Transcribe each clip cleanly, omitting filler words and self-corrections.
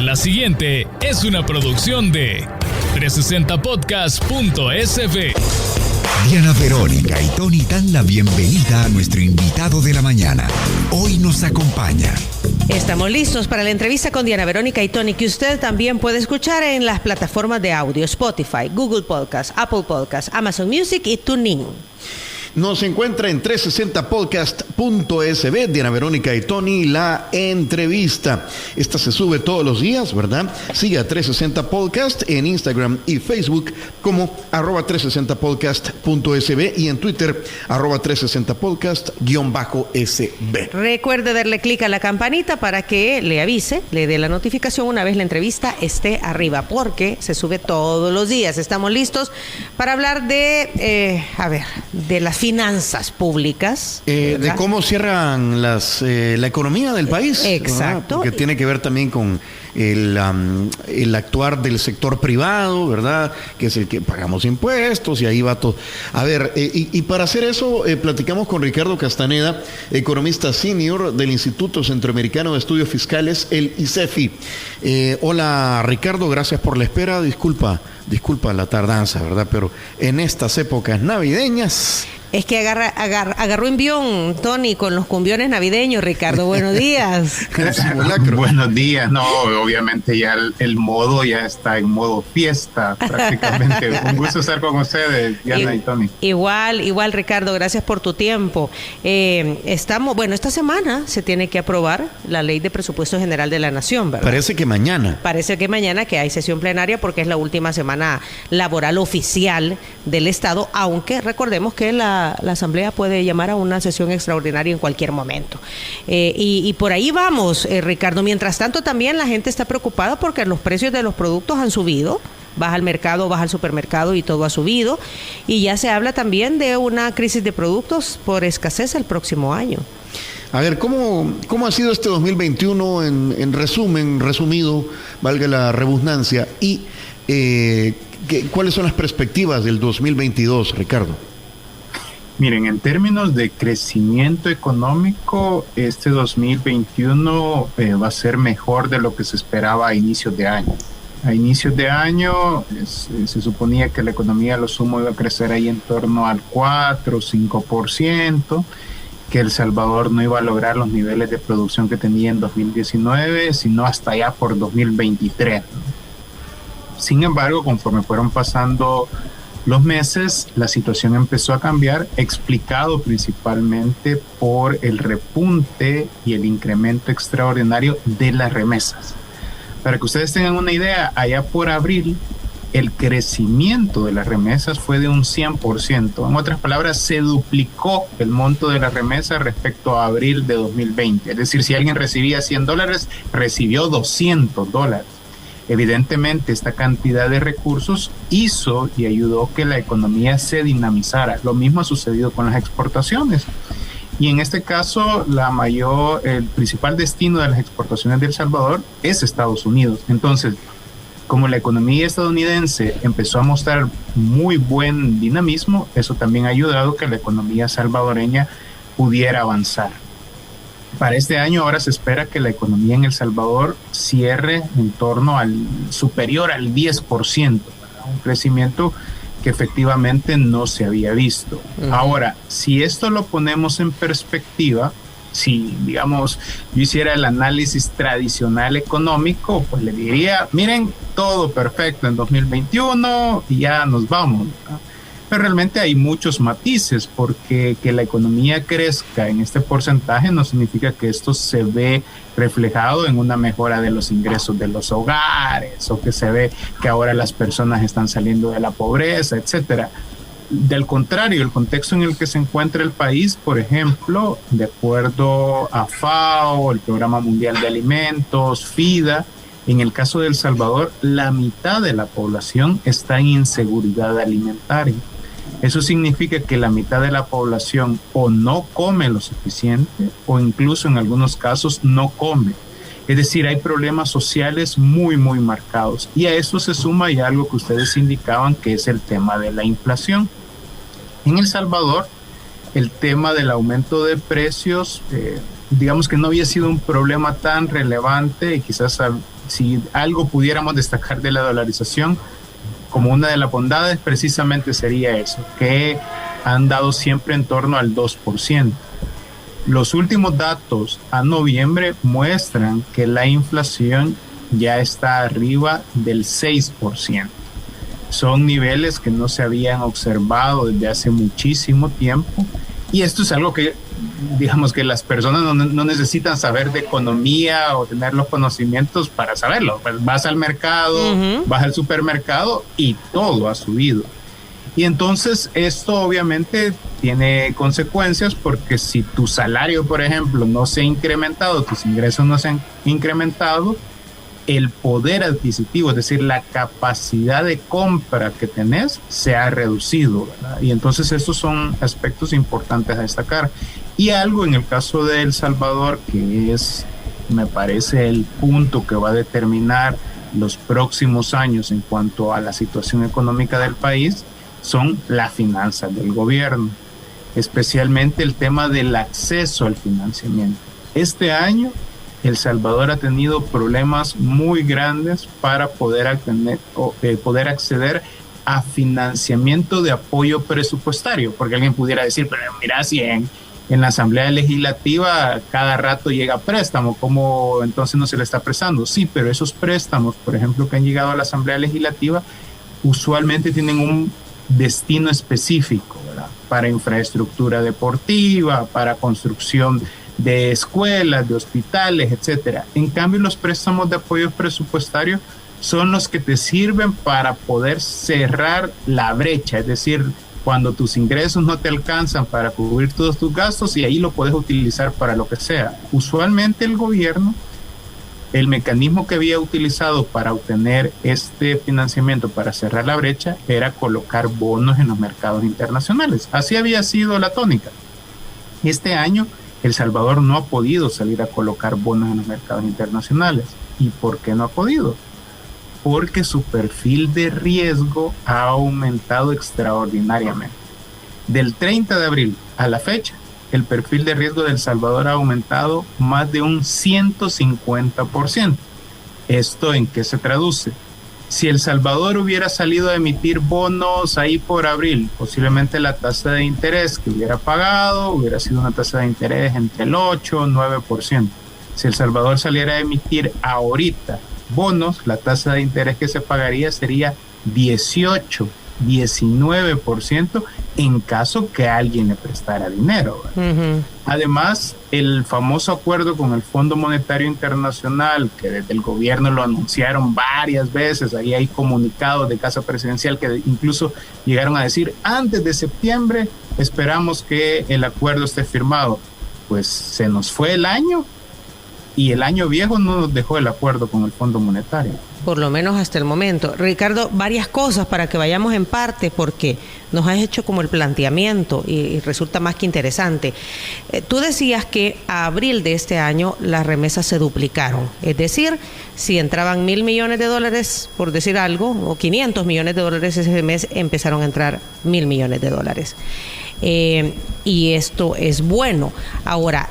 La siguiente es una producción de 360podcast.sv. Diana Verónica y Tony dan la bienvenida a nuestro invitado de la mañana. Hoy nos acompaña. Estamos listos para la entrevista con Diana Verónica y Tony, que usted también puede escuchar en las plataformas de audio Spotify, Google Podcast, Apple Podcast, Amazon Music y TuneIn. Nos encuentra en 360podcast.sv, Diana Verónica y Tony, la entrevista. Esta se sube todos los días, ¿verdad? Sigue a 360 Podcast en Instagram y Facebook como @360podcast.sv y en Twitter @360podcast_sv. Recuerde darle clic a la campanita para que le avise, le dé la notificación una vez la entrevista esté arriba, porque se sube todos los días. Estamos listos para hablar de, de las finanzas públicas. De cómo cierran la economía del país. Exacto. Porque tiene que ver también con el actuar del sector privado, ¿verdad? Que es el que pagamos impuestos y ahí va todo. A ver, y para hacer eso, platicamos con Ricardo Castaneda, economista senior del Instituto Centroamericano de Estudios Fiscales, el ICEFI. Hola, Ricardo, gracias por la espera. Disculpa la tardanza, ¿verdad? Pero en estas épocas navideñas... Es que agarró envión, Tony, con los cumbiones navideños, Ricardo. Buenos días. Buenos días. No, obviamente ya el modo ya está en modo fiesta, prácticamente. Un gusto estar con ustedes, Diana y Tony. Igual, Ricardo, gracias por tu tiempo. Esta semana se tiene que aprobar la Ley de Presupuesto General de la Nación, ¿verdad? Parece que mañana que hay sesión plenaria porque es la última semana laboral oficial del Estado, aunque recordemos que la Asamblea puede llamar a una sesión extraordinaria en cualquier momento. Y por ahí vamos, Ricardo. Mientras tanto, también la gente está preocupada porque los precios de los productos han subido. Vas al mercado, vas al supermercado y todo ha subido. Y ya se habla también de una crisis de productos por escasez el próximo año. A ver, ¿cómo ha sido este 2021 en resumido, valga la redundancia? Y ¿cuáles son las perspectivas del 2022, Ricardo? Miren, en términos de crecimiento económico, este 2021 va a ser mejor de lo que se esperaba a inicios de año. A inicios de año se suponía que la economía a lo sumo iba a crecer ahí en torno al 4 o 5%, que El Salvador no iba a lograr los niveles de producción que tenía en 2019, sino hasta allá por 2023. Sin embargo, conforme fueron pasando los meses, la situación empezó a cambiar, explicado principalmente por el repunte y el incremento extraordinario de las remesas. Para que ustedes tengan una idea, allá por abril, el crecimiento de las remesas fue de un 100%. En otras palabras, se duplicó el monto de las remesas respecto a abril de 2020. Es decir, si alguien recibía $100, recibió $200. Evidentemente, esta cantidad de recursos hizo y ayudó que la economía se dinamizara. Lo mismo ha sucedido con las exportaciones. Y en este caso, el principal destino de las exportaciones de El Salvador es Estados Unidos. Entonces, como la economía estadounidense empezó a mostrar muy buen dinamismo, eso también ha ayudado que la economía salvadoreña pudiera avanzar. Para este año ahora se espera que la economía en El Salvador cierre en torno superior al 10%, un crecimiento que efectivamente no se había visto. Ahora, si esto lo ponemos en perspectiva, si digamos yo hiciera el análisis tradicional económico, pues le diría, miren, todo perfecto en 2021 y ya nos vamos, ¿no? Pero realmente hay muchos matices, porque que la economía crezca en este porcentaje no significa que esto se ve reflejado en una mejora de los ingresos de los hogares, o que se ve que ahora las personas están saliendo de la pobreza, etcétera. Del contrario, el contexto en el que se encuentra el país, por ejemplo, de acuerdo a FAO, el Programa Mundial de Alimentos, FIDA, en el caso de El Salvador, la mitad de la población está en inseguridad alimentaria. Eso significa que la mitad de la población o no come lo suficiente o incluso en algunos casos no come. Es decir, hay problemas sociales muy, muy marcados. Y a eso se suma ya algo que ustedes indicaban, que es el tema de la inflación. En El Salvador, el tema del aumento de precios, digamos que no había sido un problema tan relevante y quizás si algo pudiéramos destacar de la dolarización, como una de las bondades precisamente sería eso, que han dado siempre en torno al 2%. Los últimos datos a noviembre muestran que la inflación ya está arriba del 6%. Son niveles que no se habían observado desde hace muchísimo tiempo, y esto es algo que, digamos, que las personas no necesitan saber de economía o tener los conocimientos para saberlo. Pues vas al mercado, vas al supermercado y todo ha subido. Y entonces esto obviamente tiene consecuencias, porque si tu salario, por ejemplo, no se ha incrementado, tus ingresos no se han incrementado, el poder adquisitivo, es decir, la capacidad de compra que tenés, se ha reducido, ¿verdad? Y entonces estos son aspectos importantes a destacar. Y algo en el caso de El Salvador, que es, me parece, el punto que va a determinar los próximos años en cuanto a la situación económica del país, son las finanzas del gobierno, especialmente el tema del acceso al financiamiento. Este año El Salvador ha tenido problemas muy grandes para poder acceder a financiamiento de apoyo presupuestario, porque alguien pudiera decir, pero mira, si en la Asamblea Legislativa cada rato llega préstamo, ¿cómo entonces no se le está prestando? Sí, pero esos préstamos, por ejemplo, que han llegado a la Asamblea Legislativa, usualmente tienen un destino específico, ¿verdad? Para infraestructura deportiva, para construcción de escuelas, de hospitales, etcétera. En cambio, los préstamos de apoyo presupuestario son los que te sirven para poder cerrar la brecha, es decir, cuando tus ingresos no te alcanzan para cubrir todos tus gastos, y ahí lo puedes utilizar para lo que sea. Usualmente el gobierno, el mecanismo que había utilizado para obtener este financiamiento para cerrar la brecha era colocar bonos en los mercados internacionales. Así había sido la tónica. Este año El Salvador no ha podido salir a colocar bonos en los mercados internacionales. ¿Y por qué no ha podido? Porque su perfil de riesgo ha aumentado extraordinariamente. Del 30 de abril a la fecha, el perfil de riesgo de El Salvador ha aumentado más de un 150%. ¿Esto en qué se traduce? Si El Salvador hubiera salido a emitir bonos ahí por abril, posiblemente la tasa de interés que hubiera pagado hubiera sido una tasa de interés entre el 8 y 9%. Si El Salvador saliera a emitir ahorita bonos, la tasa de interés que se pagaría sería 18, 19% en caso que alguien le prestara dinero. Además, el famoso acuerdo con el Fondo Monetario Internacional, que desde el gobierno lo anunciaron varias veces, ahí hay comunicados de Casa Presidencial que incluso llegaron a decir, antes de septiembre esperamos que el acuerdo esté firmado. Pues se nos fue el año, y el año viejo no nos dejó el acuerdo con el Fondo Monetario. Por lo menos hasta el momento. Ricardo, varias cosas para que vayamos en parte, porque nos has hecho como el planteamiento y resulta más que interesante. Tú decías que a abril de este año las remesas se duplicaron. Es decir, si entraban $1,000 millones, por decir algo, o $500 millones ese mes, empezaron a entrar $1,000 millones. Y esto es bueno. Ahora,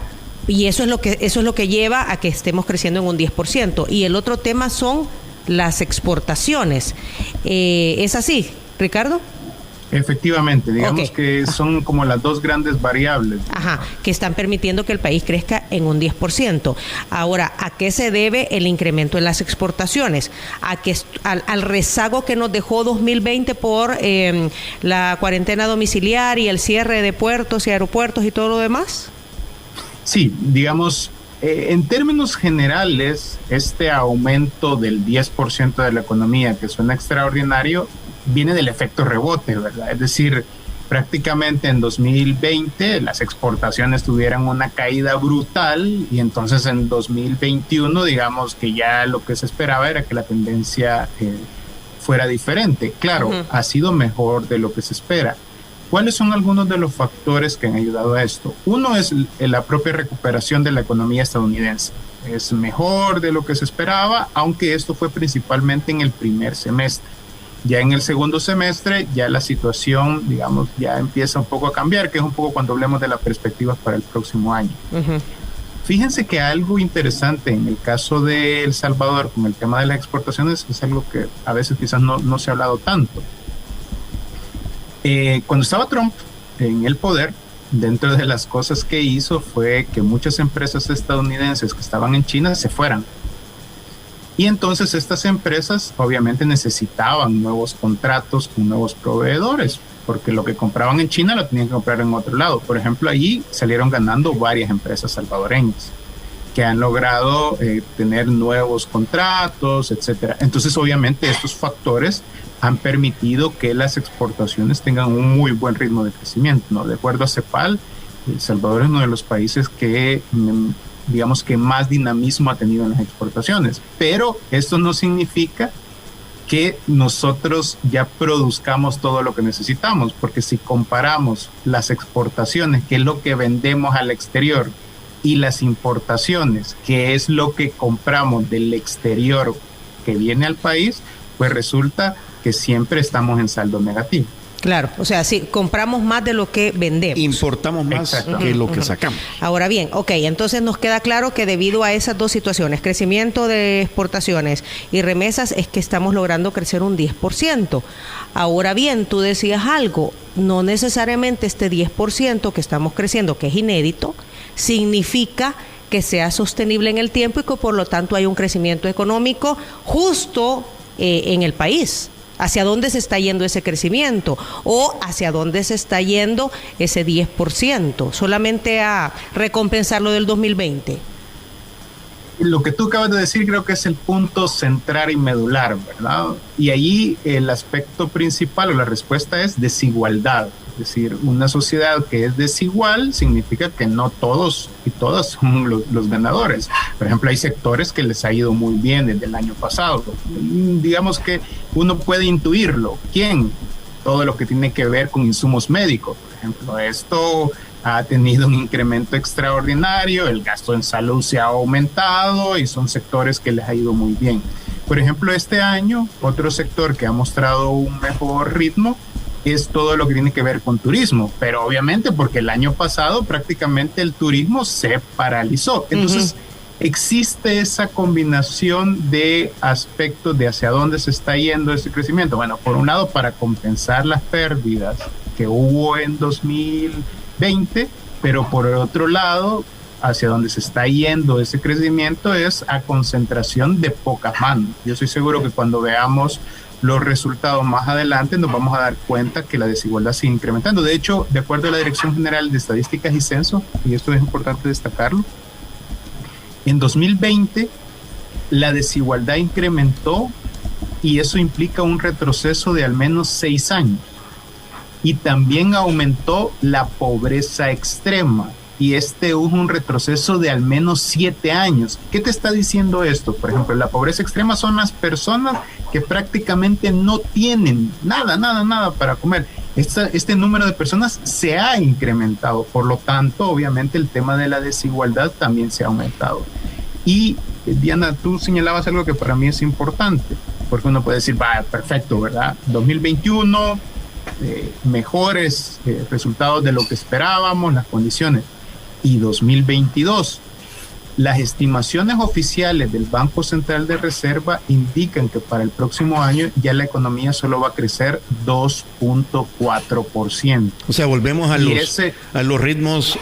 y eso es lo que lleva a que estemos creciendo en un 10%. Y el otro tema son las exportaciones. ¿Es así, Ricardo? Efectivamente, digamos que son como las dos grandes variables. Que están permitiendo que el país crezca en un 10%. Ahora, ¿a qué se debe el incremento en las exportaciones? Al rezago que nos dejó 2020 por la cuarentena domiciliaria y el cierre de puertos y aeropuertos y todo lo demás. Sí, digamos, en términos generales, este aumento del 10% de la economía, que suena extraordinario, viene del efecto rebote, ¿verdad? Es decir, prácticamente en 2020 las exportaciones tuvieron una caída brutal, y entonces en 2021, digamos que ya lo que se esperaba era que la tendencia fuera diferente. Claro, ha sido mejor de lo que se espera. ¿Cuáles son algunos de los factores que han ayudado a esto? Uno es la propia recuperación de la economía estadounidense. Es mejor de lo que se esperaba, aunque esto fue principalmente en el primer semestre. Ya en el segundo semestre, ya la situación, digamos, ya empieza un poco a cambiar, que es un poco cuando hablemos de las perspectivas para el próximo año. Fíjense que algo interesante en el caso de El Salvador con el tema de las exportaciones es algo que a veces quizás no se ha hablado tanto. Cuando estaba Trump en el poder, dentro de las cosas que hizo fue que muchas empresas estadounidenses que estaban en China se fueran. Y entonces estas empresas obviamente necesitaban nuevos contratos con nuevos proveedores, porque lo que compraban en China lo tenían que comprar en otro lado. Por ejemplo, allí salieron ganando varias empresas salvadoreñas que han logrado tener nuevos contratos, etcétera. Entonces, obviamente, estos factores han permitido que las exportaciones tengan un muy buen ritmo de crecimiento, ¿no? De acuerdo a CEPAL, El Salvador es uno de los países que, digamos, que más dinamismo ha tenido en las exportaciones. Pero esto no significa que nosotros ya produzcamos todo lo que necesitamos, porque si comparamos las exportaciones, que es lo que vendemos al exterior, y las importaciones, que es lo que compramos del exterior que viene al país, pues resulta que siempre estamos en saldo negativo. Claro, o sea, sí, compramos más de lo que vendemos. Importamos más que lo que sacamos. Ahora bien, ok, entonces nos queda claro que debido a esas dos situaciones, crecimiento de exportaciones y remesas, es que estamos logrando crecer un 10%. Ahora bien, tú decías algo, no necesariamente este 10% que estamos creciendo, que es inédito, significa que sea sostenible en el tiempo y que por lo tanto hay un crecimiento económico justo en el país. ¿Hacia dónde se está yendo ese crecimiento? ¿O hacia dónde se está yendo ese 10%? ¿Solamente a recompensar lo del 2020? Lo que tú acabas de decir creo que es el punto central y medular, ¿verdad? Y ahí el aspecto principal o la respuesta es desigualdad. Es decir, una sociedad que es desigual significa que no todos y todas son los ganadores. Por ejemplo, hay sectores que les ha ido muy bien desde el año pasado. Digamos que uno puede intuirlo. ¿Quién? Todo lo que tiene que ver con insumos médicos. Por ejemplo, esto ha tenido un incremento extraordinario, el gasto en salud se ha aumentado y son sectores que les ha ido muy bien. Por ejemplo, este año, otro sector que ha mostrado un mejor ritmo es todo lo que tiene que ver con turismo, pero obviamente porque el año pasado prácticamente el turismo se paralizó. Entonces, existe esa combinación de aspectos de hacia dónde se está yendo ese crecimiento. Bueno, por un lado, para compensar las pérdidas que hubo en 2020, pero por el otro lado, hacia donde se está yendo ese crecimiento es a concentración de pocas manos. Yo estoy seguro que cuando veamos los resultados más adelante nos vamos a dar cuenta que la desigualdad sigue incrementando. De hecho, de acuerdo a la Dirección General de Estadísticas y Censo, y esto es importante destacarlo, en 2020 la desigualdad incrementó y eso implica un retroceso de al menos 6 años. Y también aumentó la pobreza extrema. Y este hubo un retroceso de al menos 7 años. ¿Qué te está diciendo esto? Por ejemplo, la pobreza extrema son las personas que prácticamente no tienen nada para comer. Este número de personas se ha incrementado. Por lo tanto, obviamente, el tema de la desigualdad también se ha aumentado. Y, Diana, tú señalabas algo que para mí es importante. Porque uno puede decir, va, perfecto, ¿verdad? 2021, mejores resultados de lo que esperábamos, las condiciones. Y 2022, las estimaciones oficiales del Banco Central de Reserva indican que para el próximo año ya la economía solo va a crecer 2.4%. O sea, volvemos a los ritmos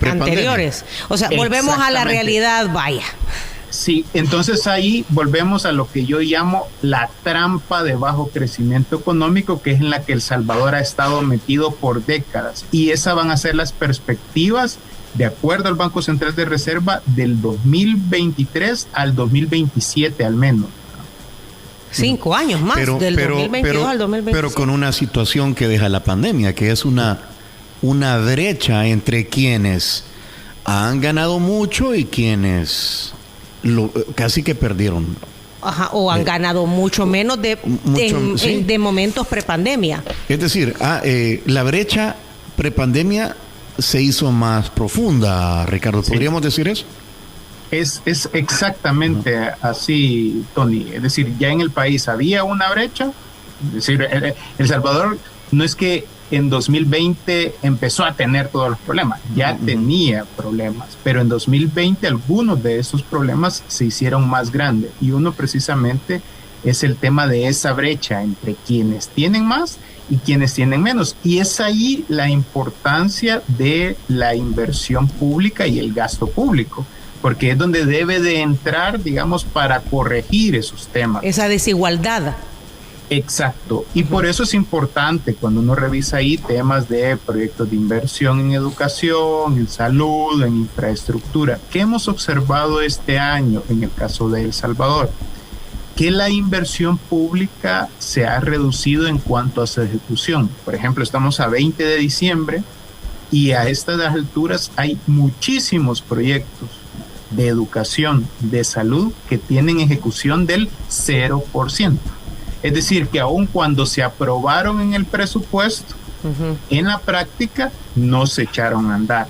anteriores. O sea, volvemos a la realidad, vaya. Sí, entonces ahí volvemos a lo que yo llamo la trampa de bajo crecimiento económico, que es en la que El Salvador ha estado metido por décadas. Y esas van a ser las perspectivas, de acuerdo al Banco Central de Reserva, del 2023 al 2027 al menos. 5 años más, del 2022 al 2027. Pero con una situación que deja la pandemia, que es una brecha entre quienes han ganado mucho y quienes casi que perdieron. Ajá, o han ganado mucho menos de momentos prepandemia. Es decir, la brecha prepandemia se hizo más profunda, Ricardo. ¿Podríamos decir eso? Es exactamente así, Tony. Es decir, ya en el país había una brecha. Es decir, El Salvador no es que en 2020 empezó a tener todos los problemas, ya tenía problemas, pero en 2020 algunos de esos problemas se hicieron más grandes, y uno precisamente es el tema de esa brecha entre quienes tienen más y quienes tienen menos, y es ahí la importancia de la inversión pública y el gasto público, porque es donde debe de entrar, digamos, para corregir esos temas. Esa desigualdad. Exacto, y por eso es importante cuando uno revisa ahí temas de proyectos de inversión en educación, en salud, en infraestructura. ¿Qué hemos observado este año en el caso de El Salvador? Que la inversión pública se ha reducido en cuanto a su ejecución. Por ejemplo, estamos a 20 de diciembre y a estas alturas hay muchísimos proyectos de educación, de salud, que tienen ejecución del 0%. Es decir, que aun cuando se aprobaron en el presupuesto, en la práctica no se echaron a andar.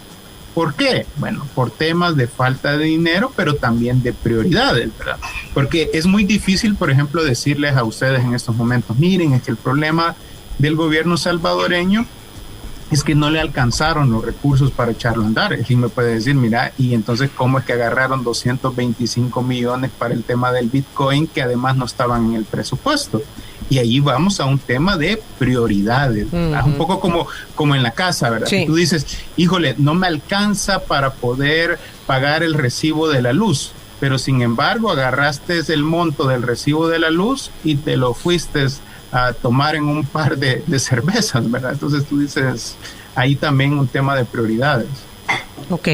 ¿Por qué? Bueno, por temas de falta de dinero, pero también de prioridades, ¿verdad? Porque es muy difícil, por ejemplo, decirles a ustedes en estos momentos, miren, es que el problema del gobierno salvadoreño es que no le alcanzaron los recursos para echarlo a andar. Y me puede decir, mira, y entonces ¿cómo es que agarraron 225 millones para el tema del Bitcoin que además no estaban en el presupuesto? Y ahí vamos a un tema de prioridades, ¿verdad? Un poco como en la casa, ¿verdad? Sí. Tú dices, híjole, no me alcanza para poder pagar el recibo de la luz, pero sin embargo agarraste el monto del recibo de la luz y te lo fuiste a tomar en un par de cervezas, ¿verdad? Entonces tú dices, ahí también un tema de prioridades. Ok.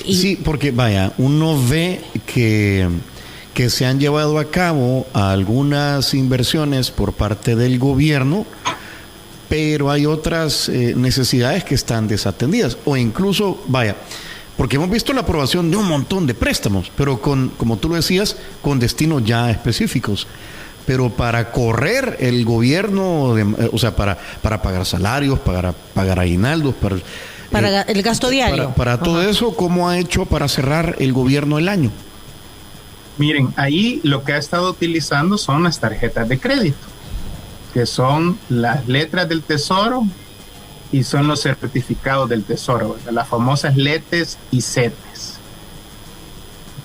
Sí, porque vaya, uno ve que se han llevado a cabo algunas inversiones por parte del gobierno, pero hay otras necesidades que están desatendidas, o incluso, vaya, porque hemos visto la aprobación de un montón de préstamos, pero como tú lo decías, con destinos ya específicos. Pero para correr el gobierno, o sea, para pagar salarios, para pagar aguinaldos, para el gasto diario. Para todo eso, ¿cómo ha hecho para cerrar el gobierno el año? Miren, ahí lo que ha estado utilizando son las tarjetas de crédito, que son las letras del Tesoro y son los certificados del Tesoro, ¿verdad? Las famosas LETES y CETES.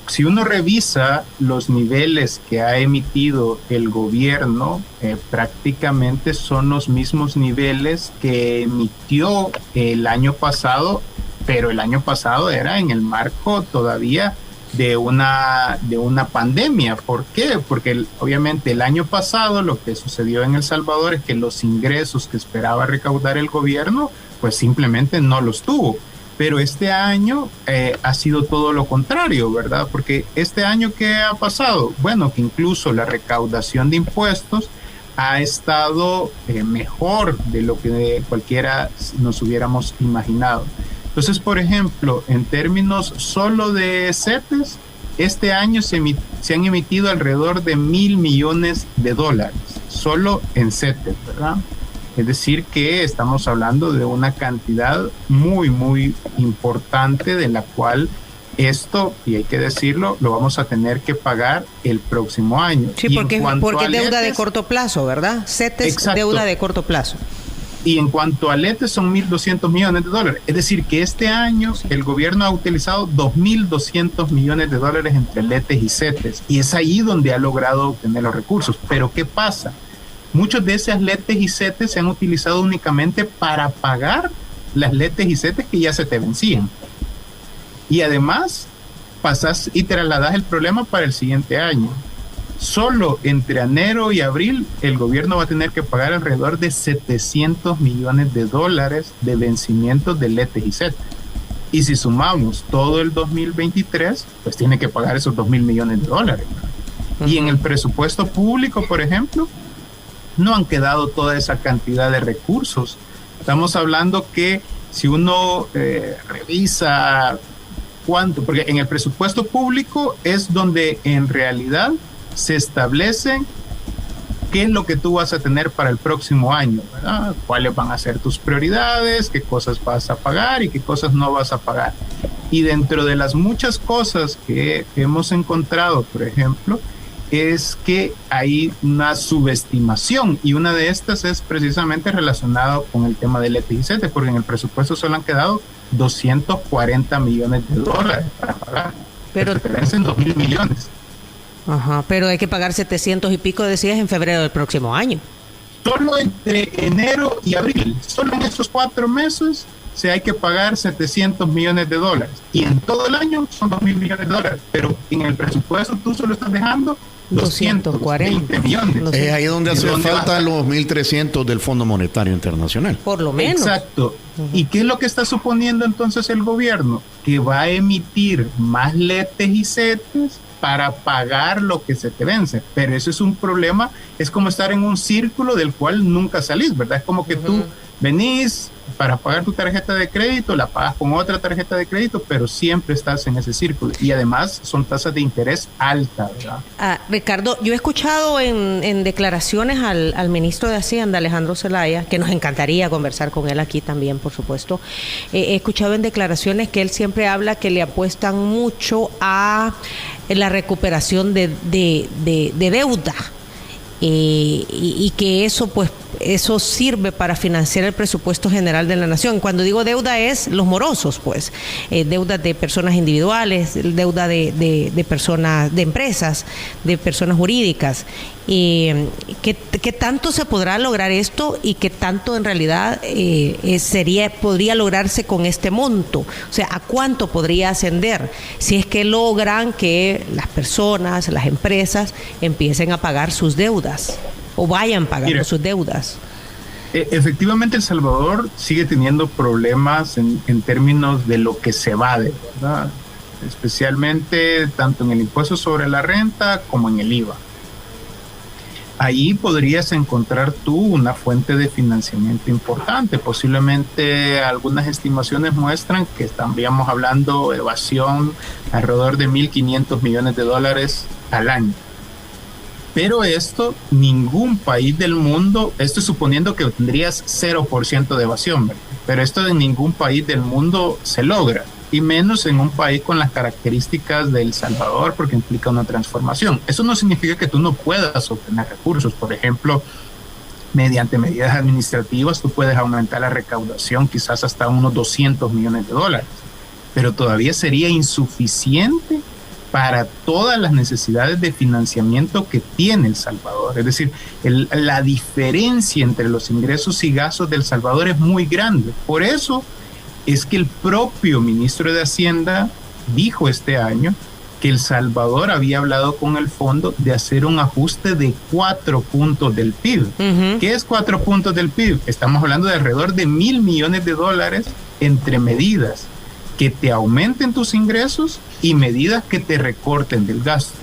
Si uno revisa los niveles que ha emitido el gobierno, prácticamente son los mismos niveles que emitió el año pasado, pero el año pasado era en el marco todavía de una pandemia. ¿Por qué? Porque obviamente el año pasado lo que sucedió en El Salvador es que los ingresos que esperaba recaudar el gobierno, pues simplemente no los tuvo. Pero este año ha sido todo lo contrario, ¿verdad? Porque este año, ¿qué ha pasado? Bueno, que incluso la recaudación de impuestos ha estado mejor de lo que cualquiera nos hubiéramos imaginado. Entonces, por ejemplo, en términos solo de CETES, este año se han emitido alrededor de $1,000 millones, solo en CETES, ¿verdad? Es decir, que estamos hablando de una cantidad muy, muy importante de la cual esto, y hay que decirlo, lo vamos a tener que pagar el próximo año. Sí, porque es deuda de corto plazo, ¿verdad? CETES, deuda de corto plazo. Y en cuanto a LETES son $1,200 millones. Es decir, que este año el gobierno ha utilizado $2,200 millones entre LETES y CETES. Y es ahí donde ha logrado obtener los recursos. Pero ¿qué pasa? Muchos de esas LETES y CETES se han utilizado únicamente para pagar las LETES y CETES que ya se te vencían. Y además, pasas y trasladas el problema para el siguiente año. Solo entre enero y abril, el gobierno va a tener que pagar alrededor de $700 millones de vencimientos de LETES y CETES. Y si sumamos todo el 2023, pues tiene que pagar esos $2,000 millones. Y en el presupuesto público, por ejemplo, no han quedado toda esa cantidad de recursos. Estamos hablando que si uno revisa cuánto, porque en el presupuesto público es donde en realidad se establece qué es lo que tú vas a tener para el próximo año, ¿verdad? Cuáles van a ser tus prioridades, qué cosas vas a pagar y qué cosas no vas a pagar. Y dentro de las muchas cosas que hemos encontrado, por ejemplo, es que hay una subestimación, y una de estas es precisamente relacionada con el tema del ETIZ, porque en el presupuesto solo han quedado 240 millones de dólares para pagar. Pero te vencen 2.000 millones. Ajá, pero hay que pagar 700 y pico, decías, en febrero del próximo año. Solo entre enero y abril, solo en estos 4 meses, se hay que pagar 700 millones de dólares. Y en todo el año son 2.000 millones de dólares. Pero en el presupuesto tú solo estás dejando 240 millones. Es ahí donde hace falta los 1.300 del Fondo Monetario Internacional. Por lo menos. Exacto. ¿Y qué es lo que está suponiendo entonces el gobierno? Que va a emitir más letes y CETES para pagar lo que se te vence. Pero eso es un problema, es como estar en un círculo del cual nunca salís, ¿verdad? Es como que tú venís para pagar tu tarjeta de crédito, la pagas con otra tarjeta de crédito, pero siempre estás en ese círculo. Y además son tasas de interés altas, ¿verdad? Ricardo, yo he escuchado en declaraciones al ministro de Hacienda, Alejandro Zelaya, que nos encantaría conversar con él aquí también, por supuesto. He escuchado en declaraciones que él siempre habla que le apuestan mucho a la recuperación de deuda. Y que eso pues eso sirve para financiar el presupuesto general de la nación. Cuando digo deuda es los morosos, pues deuda de personas individuales, deuda de personas, de empresas, de personas jurídicas. ¿Qué tanto se podrá lograr esto y qué tanto en realidad podría lograrse con este monto? O sea, ¿a cuánto podría ascender si es que logran que las personas, las empresas empiecen a pagar sus deudas o vayan pagando sus deudas? Efectivamente, El Salvador sigue teniendo problemas en términos de lo que se evade, ¿verdad? Especialmente tanto en el impuesto sobre la renta como en el IVA. Ahí podrías encontrar tú una fuente de financiamiento importante. Posiblemente algunas estimaciones muestran que estaríamos hablando de evasión alrededor de 1.500 millones de dólares al año. Pero esto, ningún país del mundo, esto suponiendo que tendrías 0% de evasión, ¿verdad? Pero esto en ningún país del mundo se logra, y menos en un país con las características de El Salvador, porque implica una transformación. Eso no significa que tú no puedas obtener recursos. Por ejemplo, mediante medidas administrativas, tú puedes aumentar la recaudación quizás hasta unos 200 millones de dólares, pero todavía sería insuficiente para todas las necesidades de financiamiento que tiene El Salvador. Es decir, la diferencia entre los ingresos y gastos de El Salvador es muy grande. Por eso es que el propio ministro de Hacienda dijo este año que El Salvador había hablado con el fondo de hacer un ajuste de 4 puntos del PIB. Uh-huh. ¿Qué es 4 puntos del PIB? Estamos hablando de alrededor de 1.000 millones de dólares entre medidas que te aumenten tus ingresos y medidas que te recorten del gasto.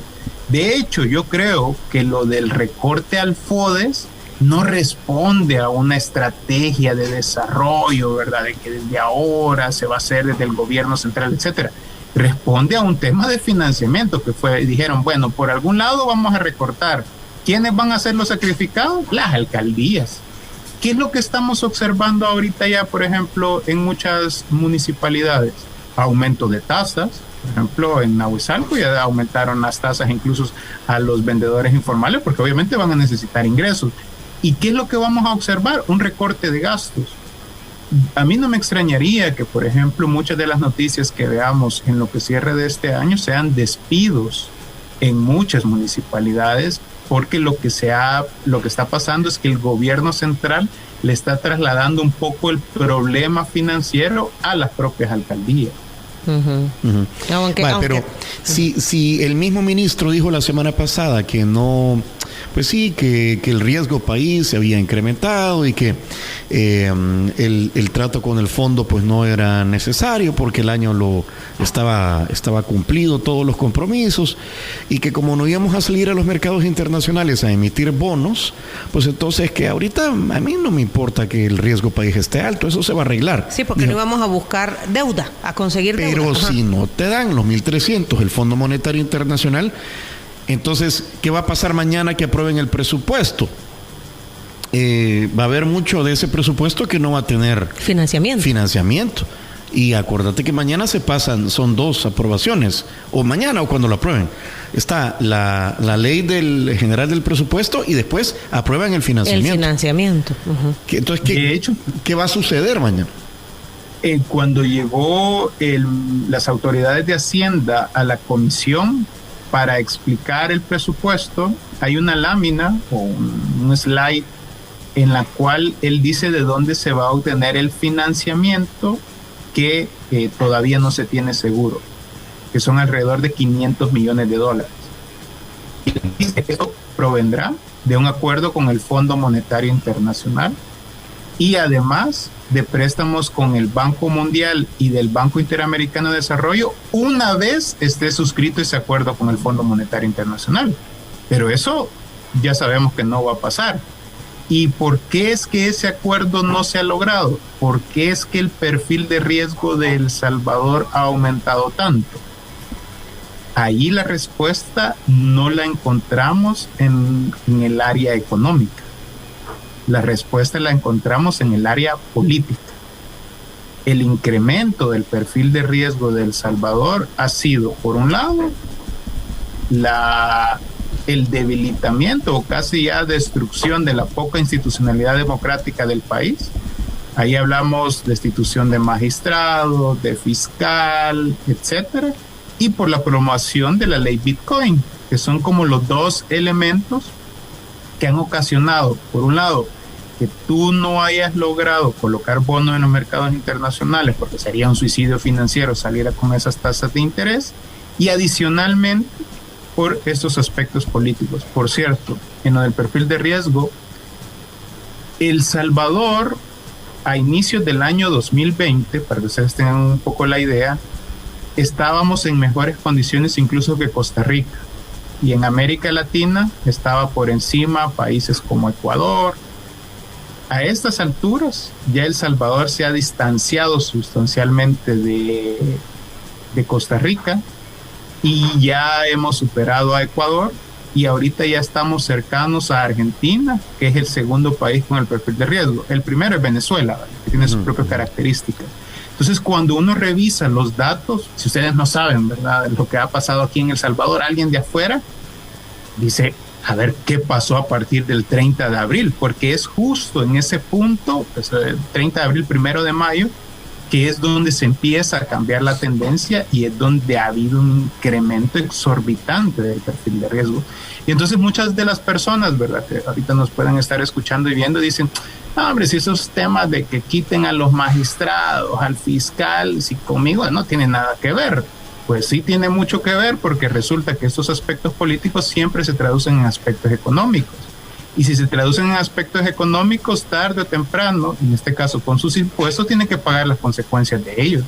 De hecho, yo creo que lo del recorte al FODES no responde a una estrategia de desarrollo, ¿verdad? De que desde ahora se va a hacer desde el gobierno central, etcétera. Responde a un tema de financiamiento que dijeron, bueno, por algún lado vamos a recortar. ¿Quiénes van a ser los sacrificados? Las alcaldías. ¿Qué es lo que estamos observando ahorita ya, por ejemplo, en muchas municipalidades? Aumento de tasas. Por ejemplo, en Nahuizalco ya aumentaron las tasas incluso a los vendedores informales porque obviamente van a necesitar ingresos. ¿Y qué es lo que vamos a observar? Un recorte de gastos. A mí no me extrañaría que, por ejemplo, muchas de las noticias que veamos en lo que cierre de este año sean despidos en muchas municipalidades, porque lo que está pasando es que el gobierno central le está trasladando un poco el problema financiero a las propias alcaldías. Uh-huh. Uh-huh. Pero si el mismo ministro dijo la semana pasada que no, pues sí, que el riesgo país se había incrementado y que el trato con el fondo pues no era necesario porque el año estaba cumplido todos los compromisos y que como no íbamos a salir a los mercados internacionales a emitir bonos, pues entonces que ahorita a mí no me importa que el riesgo país esté alto, eso se va a arreglar. Sí, porque no íbamos a buscar deuda, a conseguir deuda. Pero si no te dan los 1.300 el Fondo Monetario Internacional, entonces, ¿qué va a pasar mañana que aprueben el presupuesto? Va a haber mucho de ese presupuesto que no va a tener financiamiento. Y acuérdate que mañana se pasan, son 2 aprobaciones, o mañana o cuando lo aprueben. Está la ley del general del presupuesto y después aprueban el financiamiento. El financiamiento. Uh-huh. Entonces, De hecho, ¿qué va a suceder mañana? Cuando llegó las autoridades de Hacienda a la comisión para explicar el presupuesto, hay una lámina o un slide en la cual él dice de dónde se va a obtener el financiamiento que todavía no se tiene seguro, que son alrededor de $500 millones. Y dice que esto provendrá de un acuerdo con el Fondo Monetario Internacional y además de préstamos con el Banco Mundial y del Banco Interamericano de Desarrollo una vez esté suscrito ese acuerdo con el Fondo Monetario Internacional. Pero eso ya sabemos que no va a pasar. ¿Y por qué es que ese acuerdo no se ha logrado? ¿Por qué es que el perfil de riesgo de El Salvador ha aumentado tanto? Ahí la respuesta no la encontramos en el área económica. La respuesta la encontramos en el área política. El incremento del perfil de riesgo de El Salvador ha sido, por un lado, el debilitamiento o casi ya destrucción de la poca institucionalidad democrática del país. Ahí hablamos de destitución de magistrados, de fiscal, etcétera, y por la promoción de la ley Bitcoin, que son como los 2 elementos que han ocasionado, por un lado, que tú no hayas logrado colocar bonos en los mercados internacionales, porque sería un suicidio financiero salir con esas tasas de interés, y adicionalmente por estos aspectos políticos. Por cierto, en lo del perfil de riesgo, El Salvador, a inicios del año 2020, para que ustedes tengan un poco la idea, estábamos en mejores condiciones incluso que Costa Rica. Y en América Latina estaba por encima países como Ecuador. A estas alturas ya El Salvador se ha distanciado sustancialmente de Costa Rica y ya hemos superado a Ecuador y ahorita ya estamos cercanos a Argentina, que es el segundo país con el perfil de riesgo. El primero es Venezuela, que tiene sus propias características. Entonces, cuando uno revisa los datos, si ustedes no saben, ¿verdad?, lo que ha pasado aquí en El Salvador, alguien de afuera dice, a ver qué pasó a partir del 30 de abril, porque es justo en ese punto, pues, el 30 de abril, 1 de mayo, que es donde se empieza a cambiar la tendencia y es donde ha habido un incremento exorbitante del perfil de riesgo. Y entonces muchas de las personas, ¿verdad?, que ahorita nos pueden estar escuchando y viendo, dicen, hombre, si esos temas de que quiten a los magistrados, al fiscal, si conmigo no tiene nada que ver. Pues sí tiene mucho que ver, porque resulta que estos aspectos políticos siempre se traducen en aspectos económicos. Y si se traducen en aspectos económicos, tarde o temprano, en este caso con sus impuestos, tienen que pagar las consecuencias de ellos.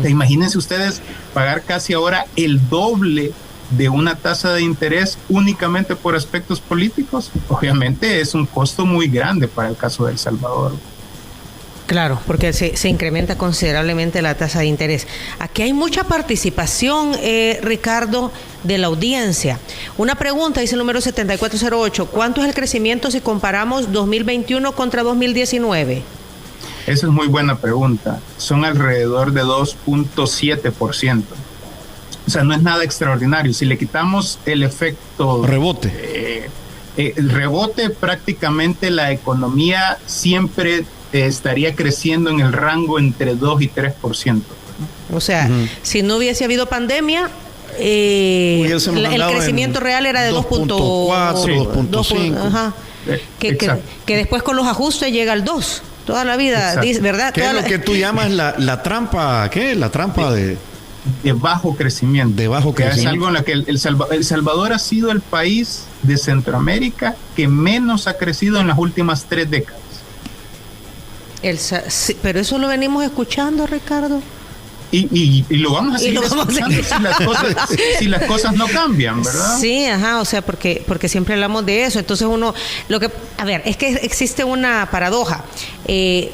Imagínense ustedes pagar casi ahora el doble de una tasa de interés únicamente por aspectos políticos. Obviamente es un costo muy grande para el caso de El Salvador. Claro, porque se incrementa considerablemente la tasa de interés. Aquí hay mucha participación, Ricardo, de la audiencia. Una pregunta, dice el número 7408, ¿cuánto es el crecimiento si comparamos 2021 contra 2019? Esa es muy buena pregunta. Son alrededor de 2.7%. O sea, no es nada extraordinario. Si le quitamos el efecto rebote, el rebote, prácticamente la economía siempre estaría creciendo en el rango entre 2 y 3%. O sea, si no hubiese habido pandemia, el crecimiento real era de 2.4, 2.5. Ajá. Que después con los ajustes llega al 2. Toda la vida, ¿verdad? ¿Qué es lo que tú llamas la trampa? ¿Qué? La trampa de bajo crecimiento. De bajo crecimiento. Es algo en la que El Salvador ha sido el país de Centroamérica que menos ha crecido en las últimas 3 décadas. Sí, pero eso lo venimos escuchando, Ricardo. Y lo vamos a seguir escuchando si las cosas no cambian, ¿verdad? Sí, ajá, o sea, porque siempre hablamos de eso. Entonces es que existe una paradoja.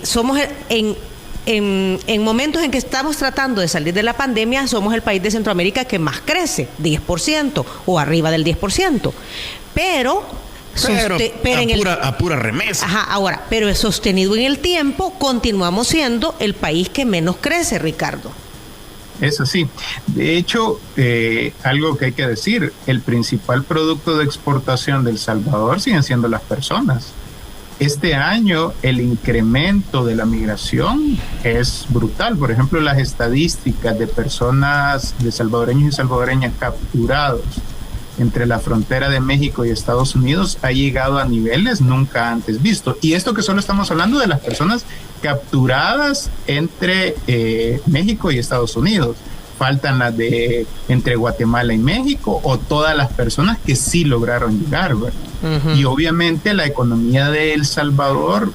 Somos en momentos en que estamos tratando de salir de la pandemia, somos el país de Centroamérica que más crece, 10% o arriba del 10%. Pero a pura remesa. Ajá, ahora, pero es sostenido en el tiempo, continuamos siendo el país que menos crece, Ricardo. Es así. De hecho, algo que hay que decir, el principal producto de exportación de El Salvador siguen siendo las personas. Este año el incremento de la migración es brutal. Por ejemplo, las estadísticas de personas, de salvadoreños y salvadoreñas capturados entre la frontera de México y Estados Unidos ha llegado a niveles nunca antes vistos. Y esto que solo estamos hablando de las personas capturadas entre México y Estados Unidos. Faltan las de entre Guatemala y México o todas las personas que sí lograron llegar, ¿verdad? Uh-huh. Y obviamente la economía de El Salvador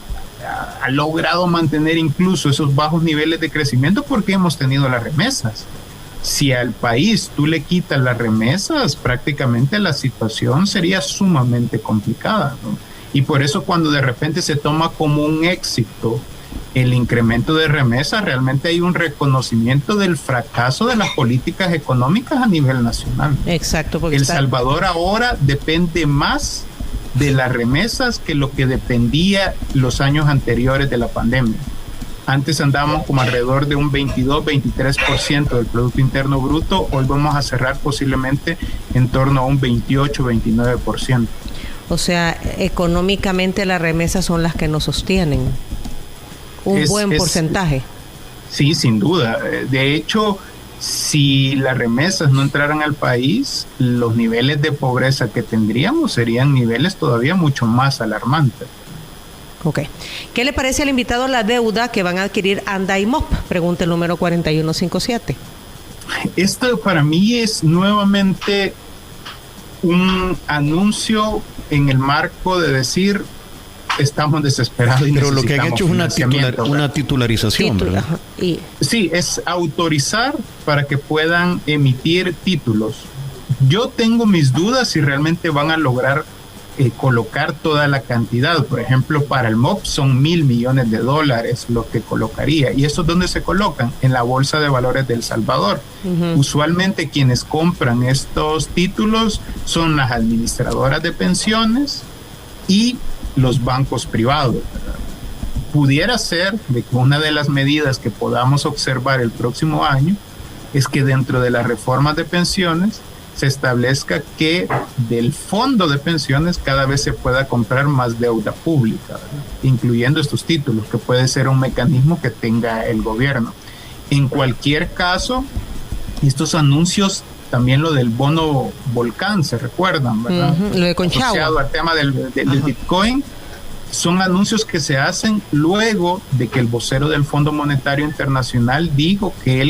ha logrado mantener incluso esos bajos niveles de crecimiento porque hemos tenido las remesas. Si al país tú le quitas las remesas, prácticamente la situación sería sumamente complicada, ¿no? Y por eso cuando de repente se toma como un éxito el incremento de remesas, realmente hay un reconocimiento del fracaso de las políticas económicas a nivel nacional. Exacto. Porque El Salvador ahora depende más de las remesas que lo que dependía los años anteriores de la pandemia. Antes andábamos como alrededor de un 22-23% del Producto Interno Bruto, hoy vamos a cerrar posiblemente en torno a un 28-29%. O sea, económicamente las remesas son las que nos sostienen. Un buen porcentaje. Sí, sin duda. De hecho, si las remesas no entraran al país, los niveles de pobreza que tendríamos serían niveles todavía mucho más alarmantes. Ok. ¿Qué le parece al invitado la deuda que van a adquirir ANDA y MOP? Pregunta el número 4157. Esto para mí es nuevamente un anuncio en el marco de decir estamos desesperados y pero lo que han hecho es una titularización, ¿verdad? Sí, es autorizar para que puedan emitir títulos. Yo tengo mis dudas si realmente van a lograr colocar toda la cantidad. Por ejemplo, para el MOP son $1,000 millones lo que colocaría. ¿Y eso dónde se colocan? En la Bolsa de Valores de El Salvador. Uh-huh. Usualmente quienes compran estos títulos son las administradoras de pensiones y los bancos privados, ¿verdad? Pudiera ser de que una de las medidas que podamos observar el próximo año es que dentro de las reformas de pensiones se establezca que del fondo de pensiones cada vez se pueda comprar más deuda pública, ¿verdad? Incluyendo estos títulos, que puede ser un mecanismo que tenga el gobierno. En cualquier caso, estos anuncios, también lo del bono volcán, se recuerdan, ¿verdad? Uh-huh, lo de Conchagua. Asociado al tema del Bitcoin, son anuncios que se hacen luego de que el vocero del Fondo Monetario Internacional dijo que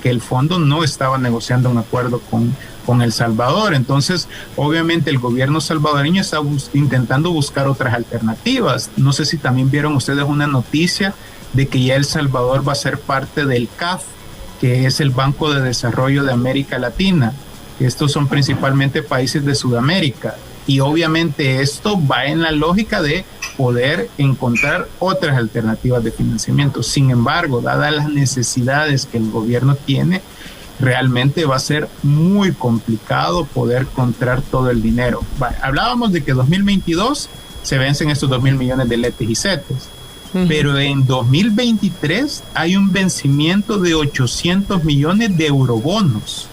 el fondo no estaba negociando un acuerdo con El Salvador. Entonces, obviamente el gobierno salvadoreño está intentando buscar otras alternativas. No sé si también vieron ustedes una noticia de que ya El Salvador va a ser parte del CAF, que es el Banco de Desarrollo de América Latina. Estos son principalmente países de Sudamérica. Y obviamente esto va en la lógica de poder encontrar otras alternativas de financiamiento. Sin embargo, dadas las necesidades que el gobierno tiene, realmente va a ser muy complicado poder encontrar todo el dinero. Hablábamos de que 2022 se vencen estos 2,000 millones de letes y setes. Uh-huh. Pero en 2023 hay un vencimiento de 800 millones de eurobonos.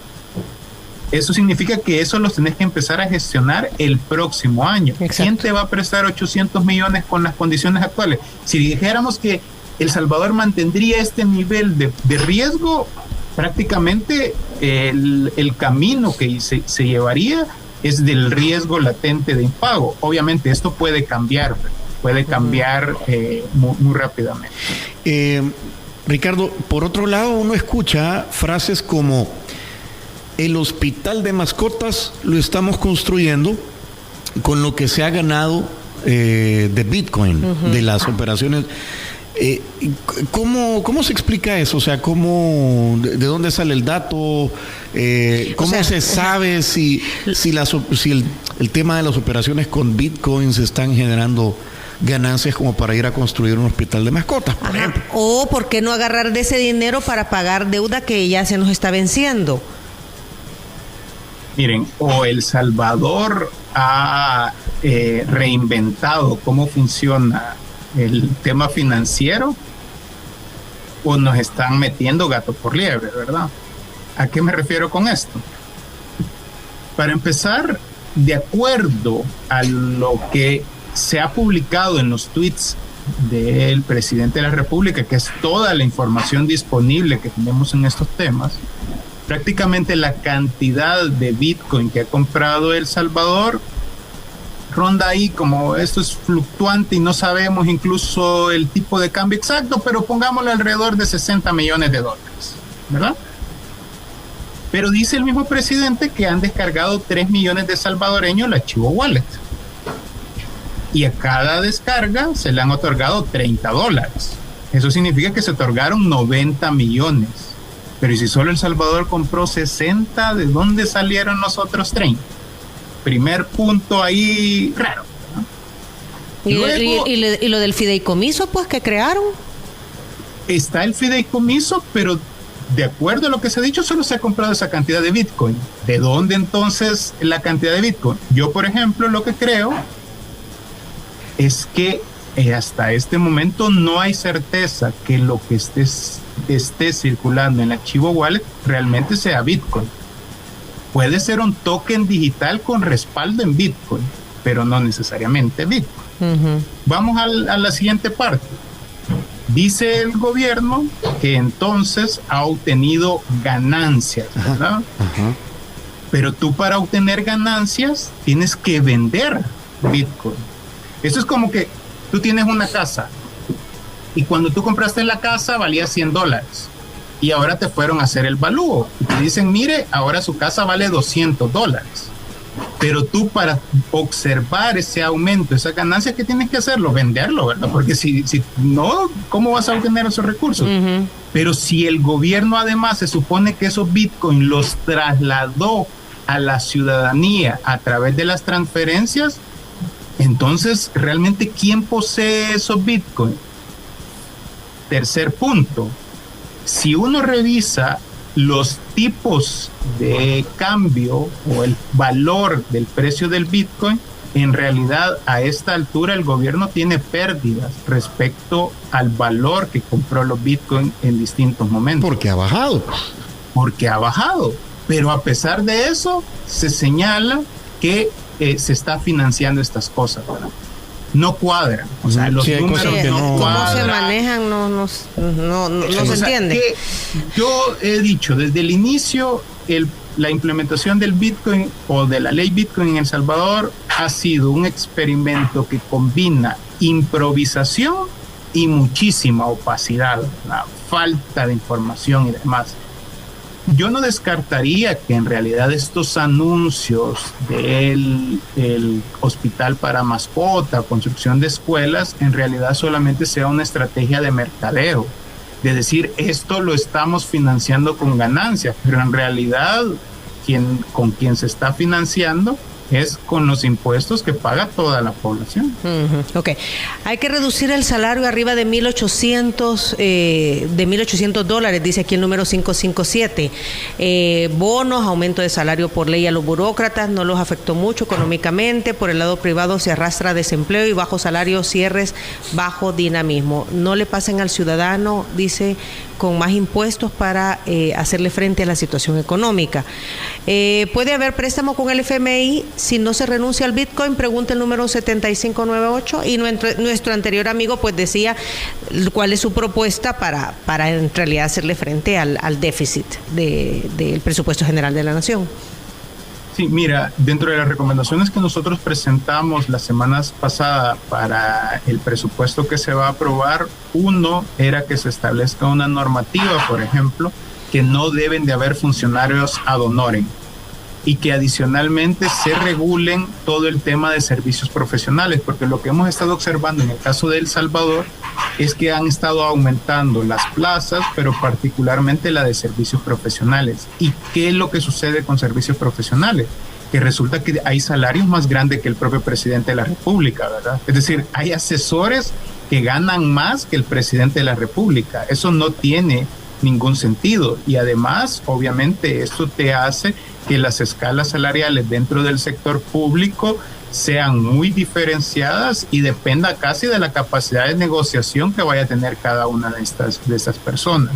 Eso significa que eso los tenés que empezar a gestionar el próximo año. Exacto. ¿Quién te va a prestar 800 millones con las condiciones actuales? Si dijéramos que El Salvador mantendría este nivel de riesgo, prácticamente el camino que se llevaría es del riesgo latente de impago. Obviamente esto puede cambiar muy rápidamente. Ricardo, por otro lado, uno escucha frases como: el hospital de mascotas lo estamos construyendo con lo que se ha ganado de Bitcoin, uh-huh, de las operaciones. ¿Cómo se explica eso? O sea, ¿de dónde sale el dato? ¿Cómo se sabe si el tema de las operaciones con Bitcoin se están generando ganancias como para ir a construir un hospital de mascotas, por ejemplo? O ¿por qué no agarrar de ese dinero para pagar deuda que ya se nos está venciendo? Miren, o El Salvador ha reinventado cómo funciona el tema financiero, o nos están metiendo gato por liebre, ¿verdad? ¿A qué me refiero con esto? Para empezar, de acuerdo a lo que se ha publicado en los tweets del presidente de la República, que es toda la información disponible que tenemos en estos temas, prácticamente la cantidad de Bitcoin que ha comprado El Salvador ronda ahí, como esto es fluctuante y no sabemos incluso el tipo de cambio exacto, pero pongámosle alrededor de $60 millones, ¿verdad? Pero dice el mismo presidente que han descargado 3 millones de salvadoreños el archivo Wallet. Y a cada descarga se le han otorgado $30. Eso significa que se otorgaron 90 millones. Pero ¿y si solo El Salvador compró 60? ¿De dónde salieron los otros 30? Primer punto ahí raro, ¿no? ¿Y lo del fideicomiso, pues, que crearon? Está el fideicomiso, pero de acuerdo a lo que se ha dicho, solo se ha comprado esa cantidad de Bitcoin. ¿De dónde entonces la cantidad de Bitcoin? Yo, por ejemplo, lo que creo es que hasta este momento no hay certeza que lo que esté circulando en el archivo Wallet realmente sea Bitcoin. Puede ser un token digital con respaldo en Bitcoin, pero no necesariamente Bitcoin. Uh-huh. Vamos a la siguiente parte. Dice el gobierno que entonces ha obtenido ganancias, ¿verdad? Uh-huh. Pero tú, para obtener ganancias tienes que vender Bitcoin. Eso es como que tú tienes una casa y cuando tú compraste la casa valía $100 y ahora te fueron a hacer el valúo y te dicen, mire, ahora su casa vale $200. Pero tú, para observar ese aumento, esa ganancia, ¿qué tienes que hacerlo? Venderlo, ¿verdad? Porque si no, ¿cómo vas a obtener esos recursos? Uh-huh. Pero si el gobierno además se supone que esos Bitcoin los trasladó a la ciudadanía a través de las transferencias, entonces, ¿realmente quién posee esos Bitcoin? Tercer punto, si uno revisa los tipos de cambio o el valor del precio del Bitcoin, en realidad a esta altura el gobierno tiene pérdidas respecto al valor que compró los Bitcoin en distintos momentos. Porque ha bajado. Porque ha bajado. Pero a pesar de eso, se señala que se está financiando estas cosas, ¿verdad? No cuadran. O sea, los números no cuadran. ¿Cómo se manejan? No se entiende. Yo he dicho desde el inicio, la implementación del Bitcoin o de la ley Bitcoin en El Salvador ha sido un experimento que combina improvisación y muchísima opacidad, la falta de información y demás. Yo no descartaría que en realidad estos anuncios del hospital para mascota, construcción de escuelas, en realidad solamente sea una estrategia de mercadeo, de decir, esto lo estamos financiando con ganancias, pero en realidad con quien se está financiando es con los impuestos que paga toda la población. Uh-huh. Ok. Hay que reducir el salario arriba de $1,800, dice aquí el número 557. Bonos, aumento de salario por ley a los burócratas, no los afectó mucho económicamente. Por el lado privado se arrastra desempleo y bajo salario, cierres, bajo dinamismo. No le pasen al ciudadano, dice, con más impuestos para hacerle frente a la situación económica. ¿Puede haber préstamo con el FMI si no se renuncia al Bitcoin? Pregunta el número 7598. Y nuestro anterior amigo pues decía cuál es su propuesta para en realidad hacerle frente al déficit del presupuesto general de la nación. Sí, mira, dentro de las recomendaciones que nosotros presentamos las semanas pasadas para el presupuesto que se va a aprobar, uno era que se establezca una normativa, por ejemplo, que no deben de haber funcionarios ad honorem y que adicionalmente se regulen todo el tema de servicios profesionales, porque lo que hemos estado observando en el caso de El Salvador es que han estado aumentando las plazas, pero particularmente la de servicios profesionales. ¿Y qué es lo que sucede con servicios profesionales? Que resulta que hay salarios más grandes que el propio presidente de la República, ¿verdad? Es decir, hay asesores que ganan más que el presidente de la República. Eso no tiene ningún sentido. Y además, obviamente, esto te hace que las escalas salariales dentro del sector público sean muy diferenciadas y dependa casi de la capacidad de negociación que vaya a tener cada una de estas personas.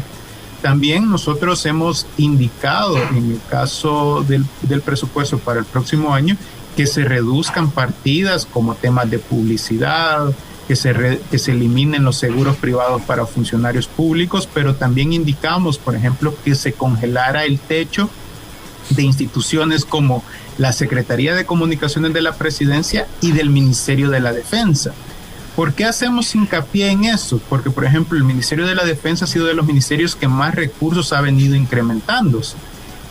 También nosotros hemos indicado en el caso del presupuesto para el próximo año que se reduzcan partidas como temas de publicidad, que se eliminen los seguros privados para funcionarios públicos, pero también indicamos, por ejemplo, que se congelara el techo de instituciones como la Secretaría de Comunicaciones de la Presidencia y del Ministerio de la Defensa. ¿Por qué hacemos hincapié en eso? Porque, por ejemplo, el Ministerio de la Defensa ha sido de los ministerios que más recursos ha venido incrementándose.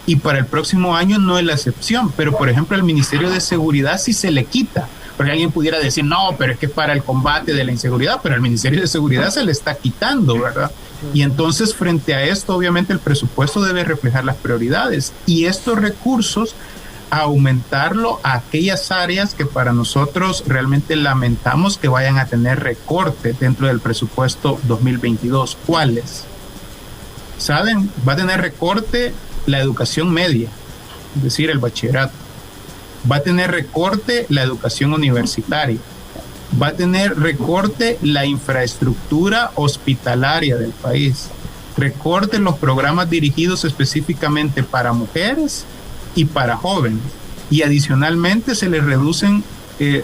Y para el próximo año no es la excepción. Pero, por ejemplo, al Ministerio de Seguridad sí se le quita. Porque alguien pudiera decir, no, pero es que para el combate de la inseguridad, pero al Ministerio de Seguridad se le está quitando, ¿verdad? Y entonces, frente a esto, obviamente el presupuesto debe reflejar las prioridades. Y estos recursos, aumentarlo a aquellas áreas que para nosotros realmente lamentamos que vayan a tener recorte dentro del presupuesto 2022. ¿Cuáles? ¿Saben? Va a tener recorte la educación media, es decir, el bachillerato. Va a tener recorte la educación universitaria. Va a tener recorte la infraestructura hospitalaria del país. Recorte los programas dirigidos específicamente para mujeres y para jóvenes, y adicionalmente se les reducen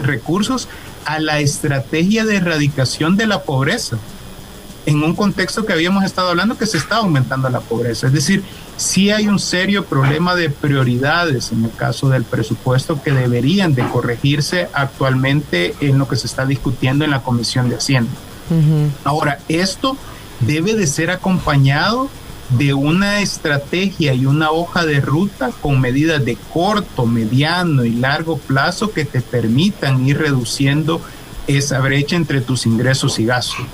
recursos a la estrategia de erradicación de la pobreza, en un contexto que habíamos estado hablando que se está aumentando la pobreza. Es decir, sí hay un serio problema de prioridades en el caso del presupuesto que deberían de corregirse actualmente en lo que se está discutiendo en la Comisión de Hacienda. Ahora, esto debe de ser acompañado de una estrategia y una hoja de ruta con medidas de corto, mediano y largo plazo que te permitan ir reduciendo esa brecha entre tus ingresos y gastos.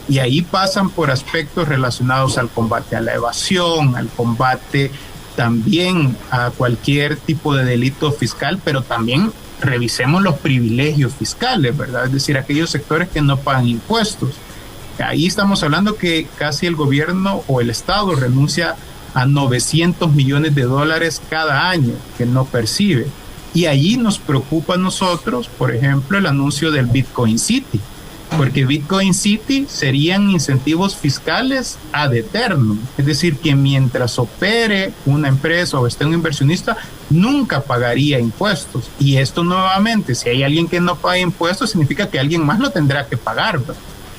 Y ahí pasan por aspectos relacionados al combate a la evasión, al combate también a cualquier tipo de delito fiscal, pero también revisemos los privilegios fiscales, ¿verdad? Es decir, aquellos sectores que no pagan impuestos. Ahí estamos hablando que casi el gobierno o el Estado renuncia a 900 millones de dólares cada año que no percibe. Y allí nos preocupa a nosotros, por ejemplo, el anuncio del Bitcoin City, porque Bitcoin City serían incentivos fiscales ad eternum. Es decir, que mientras opere una empresa o esté un inversionista, nunca pagaría impuestos. Y esto nuevamente, si hay alguien que no paga impuestos, significa que alguien más lo tendrá que pagar, ¿verdad?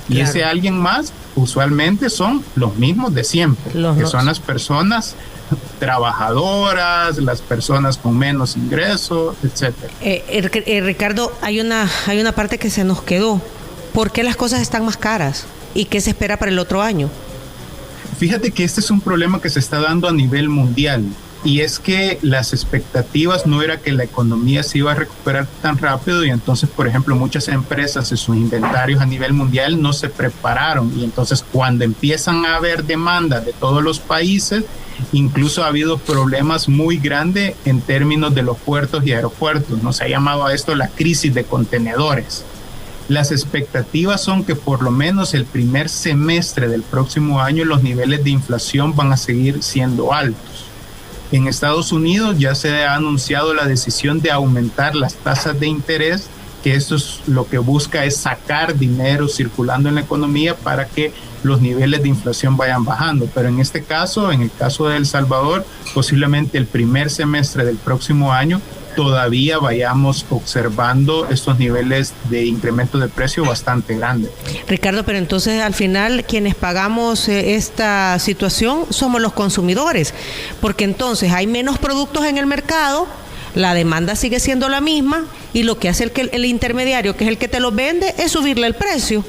Y claro, ese alguien más usualmente son los mismos de siempre, son las personas trabajadoras, las personas con menos ingresos, etcétera. Ricardo, hay una parte que se nos quedó. ¿Por qué las cosas están más caras? ¿Y qué se espera para el otro año? Fíjate que este es un problema que se está dando a nivel mundial. Y es que las expectativas no era que la economía se iba a recuperar tan rápido, y entonces, por ejemplo, muchas empresas en sus inventarios a nivel mundial no se prepararon, y entonces cuando empiezan a haber demanda de todos los países, incluso ha habido problemas muy grandes en términos de los puertos y aeropuertos, ¿no? Se ha llamado a esto la crisis de contenedores. Las expectativas son que por lo menos el primer semestre del próximo año los niveles de inflación van a seguir siendo altos. En Estados Unidos ya se ha anunciado la decisión de aumentar las tasas de interés, que esto es lo que busca es sacar dinero circulando en la economía para que los niveles de inflación vayan bajando. Pero en este caso, en el caso de El Salvador, posiblemente el primer semestre del próximo año todavía vayamos observando estos niveles de incremento de precio bastante grandes. Ricardo, pero entonces al final quienes pagamos esta situación somos los consumidores, porque entonces hay menos productos en el mercado, la demanda sigue siendo la misma y lo que hace el intermediario, que es el que te los vende, es subirle el precio.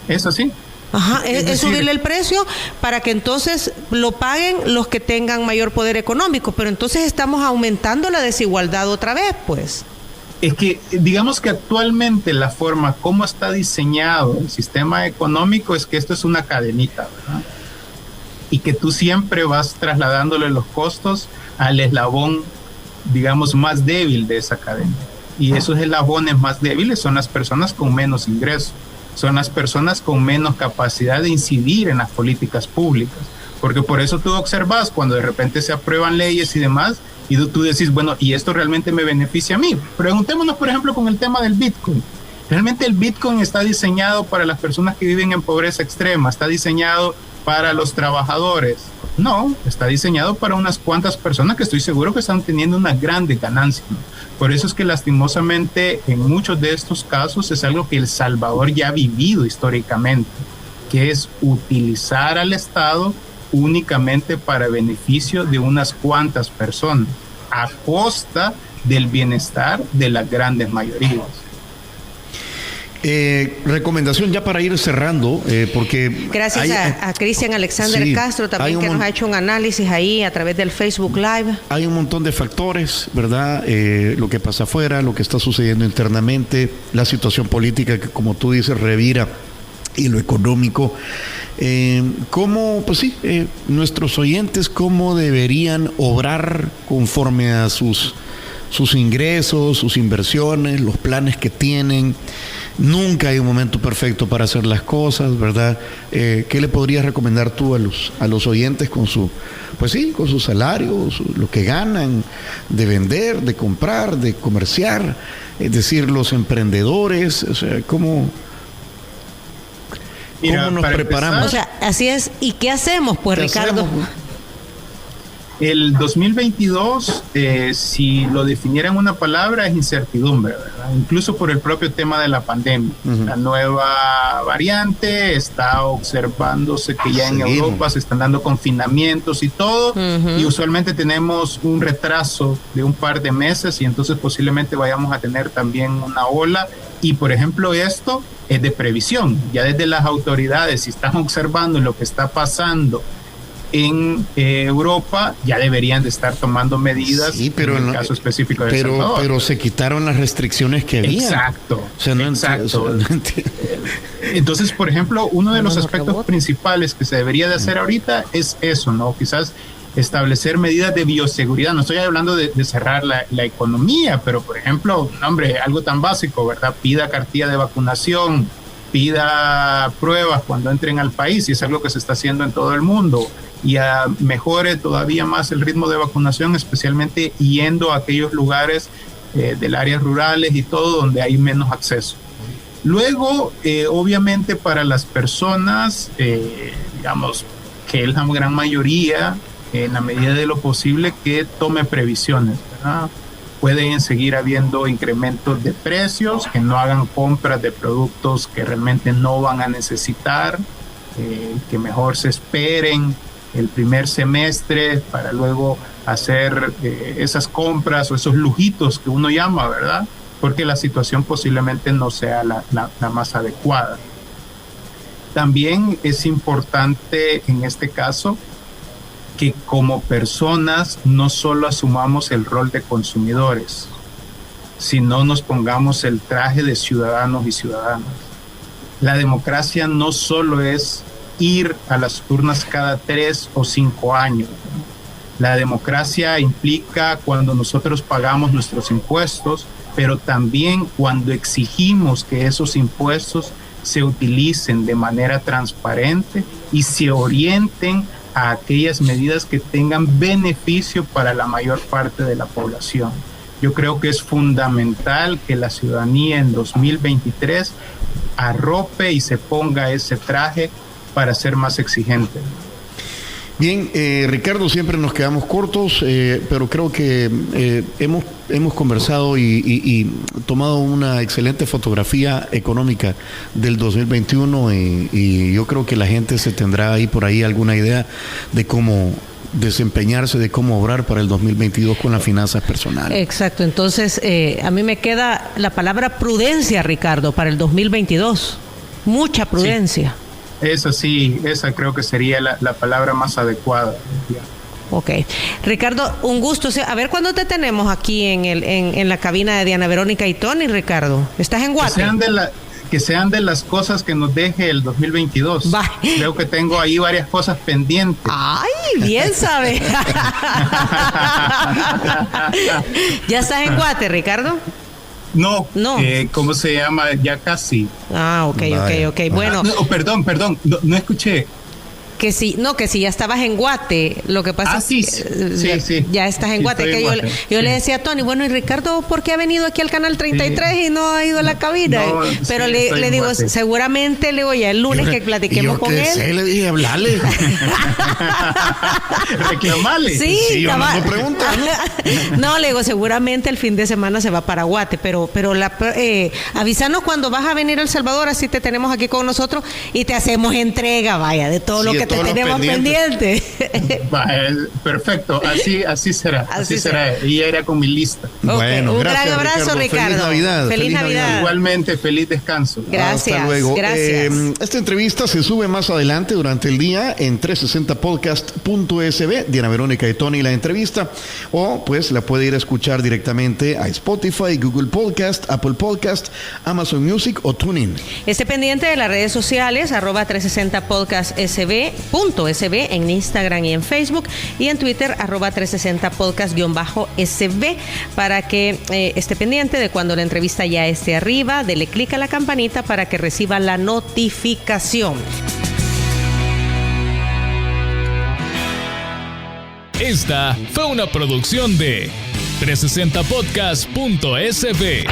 Eso sí. Ajá, es subirle el precio para que entonces lo paguen los que tengan mayor poder económico, pero entonces estamos aumentando la desigualdad otra vez, pues. Es que digamos que actualmente la forma como está diseñado el sistema económico es que esto es una cadenita, ¿verdad? Y que tú siempre vas trasladándole los costos al eslabón, digamos, más débil de esa cadena. Y esos eslabones más débiles son las personas con menos ingresos. Son las personas con menos capacidad de incidir en las políticas públicas, porque por eso tú observas cuando de repente se aprueban leyes y demás, Y tú decís, bueno, ¿y esto realmente me beneficia a mí? Preguntémonos, por ejemplo, con el tema del Bitcoin. ¿Realmente el Bitcoin está diseñado para las personas que viven en pobreza extrema? ¿Está diseñado para los trabajadores? No, está diseñado para unas cuantas personas que estoy seguro que están teniendo una grande ganancia. Por eso es que lastimosamente en muchos de estos casos es algo que El Salvador ya ha vivido históricamente, que es utilizar al Estado únicamente para beneficio de unas cuantas personas, a costa del bienestar de las grandes mayorías. Recomendación ya para ir cerrando, porque... Gracias a Cristian Alexander Castro también, que nos ha hecho un análisis ahí a través del Facebook Live. Hay un montón de factores, ¿verdad? Lo que pasa afuera, lo que está sucediendo internamente, la situación política que, como tú dices, revira, y lo económico. ¿Cómo, pues sí, nuestros oyentes, cómo deberían obrar conforme a sus ingresos, sus inversiones, los planes que tienen? Nunca hay un momento perfecto para hacer las cosas, ¿verdad? ¿Qué le podrías recomendar tú a los oyentes con su, pues sí, con sus salarios, lo que ganan de vender, de comprar, de comerciar? Es decir, los emprendedores, o sea, ¿cómo nos preparamos? O sea, así es. ¿Y qué hacemos, pues, Ricardo? El 2022, si lo definiera en una palabra, es incertidumbre, ¿verdad? Incluso por el propio tema de la pandemia. La nueva variante está observándose que ya en Europa se están dando confinamientos y todo, y usualmente tenemos un retraso de un par de meses, y entonces posiblemente vayamos a tener también una ola. Y por ejemplo, esto es de previsión. Ya desde las autoridades, si están observando lo que está pasando en Europa, ya deberían de estar tomando medidas, pero en el caso específico de El Salvador. Pero se quitaron las restricciones que había. Exacto. O sea, exacto. Entonces, por ejemplo, uno de los aspectos principales que se debería de hacer ahorita es eso, ¿no? Quizás establecer medidas de bioseguridad. No estoy hablando de cerrar la economía, pero por ejemplo, hombre, algo tan básico, ¿verdad? Pida cartilla de vacunación, pida pruebas cuando entren al país, y es algo que se está haciendo en todo el mundo, y mejore todavía más el ritmo de vacunación, especialmente yendo a aquellos lugares del áreas rurales y todo donde hay menos acceso. Luego, obviamente para las personas, digamos, que es la gran mayoría, en la medida de lo posible, que tome previsiones, ¿verdad? Pueden seguir habiendo incrementos de precios, que no hagan compras de productos que realmente no van a necesitar, que mejor se esperen el primer semestre para luego hacer esas compras o esos lujitos que uno llama, ¿verdad? Porque la situación posiblemente no sea la más adecuada. También es importante en este caso que como personas no solo asumamos el rol de consumidores, sino nos pongamos el traje de ciudadanos y ciudadanas. La democracia no solo es ir a las urnas cada 3 o 5 años. La democracia implica cuando nosotros pagamos nuestros impuestos, pero también cuando exigimos que esos impuestos se utilicen de manera transparente y se orienten a aquellas medidas que tengan beneficio para la mayor parte de la población. Yo creo que es fundamental que la ciudadanía en 2023 arrope y se ponga ese traje para ser más exigente. Bien, Ricardo, siempre nos quedamos cortos, pero creo que hemos conversado y tomado una excelente fotografía económica del 2021 y yo creo que la gente se tendrá ahí por ahí alguna idea de cómo desempeñarse, de cómo obrar para el 2022 con las finanzas personales. Exacto, entonces a mí me queda la palabra prudencia, Ricardo, para el 2022. Mucha prudencia. Sí. Esa creo que sería la palabra más adecuada. Ok. Ricardo, un gusto. A ver cuándo te tenemos aquí en la cabina de Diana Verónica y Tony, Ricardo. ¿Estás en Guate? Que sean de las cosas que nos deje el 2022. Creo que tengo ahí varias cosas pendientes. ¡Ay, bien sabe! ¿Ya estás en Guate, Ricardo? No. ¿Cómo se llama? Ya casi. Ah, ok. Bueno. No, perdón, no escuché. que si ya estabas en Guate, lo que pasa sí, es que sí. ya estás en Guate. Que yo le decía a Tony, bueno, ¿y Ricardo por qué ha venido aquí al canal 33 y no ha ido a la cabina? Pero le digo, Guate. Seguramente le digo ya el lunes que platiquemos con él. Sé, le dije, hablale. Reclamarle. Sí, yo no me pregunto, No, le digo, seguramente el fin de semana se va para Guate, pero avísanos cuando vas a venir a El Salvador, así te tenemos aquí con nosotros y te hacemos entrega, vaya, de todo lo que te tenemos pendiente. Perfecto, así será. Así será. Y ya era con mi lista. Okay. Bueno, un gran abrazo, Ricardo. Feliz Navidad. Igualmente, feliz descanso. Gracias. Hasta luego. Gracias. Esta entrevista se sube más adelante durante el día en 360podcast.sb. Diana Verónica y Tony la entrevista. O pues la puede ir a escuchar directamente a Spotify, Google Podcast, Apple Podcast, Amazon Music o TuneIn. Esté pendiente de las redes sociales, @360podcastsb.sb en Instagram y en Facebook, y en Twitter, @360podcast_sb, para que esté pendiente de cuando la entrevista ya esté arriba. Dele clic a la campanita para que reciba la notificación. Esta fue una producción de 360podcast.sb.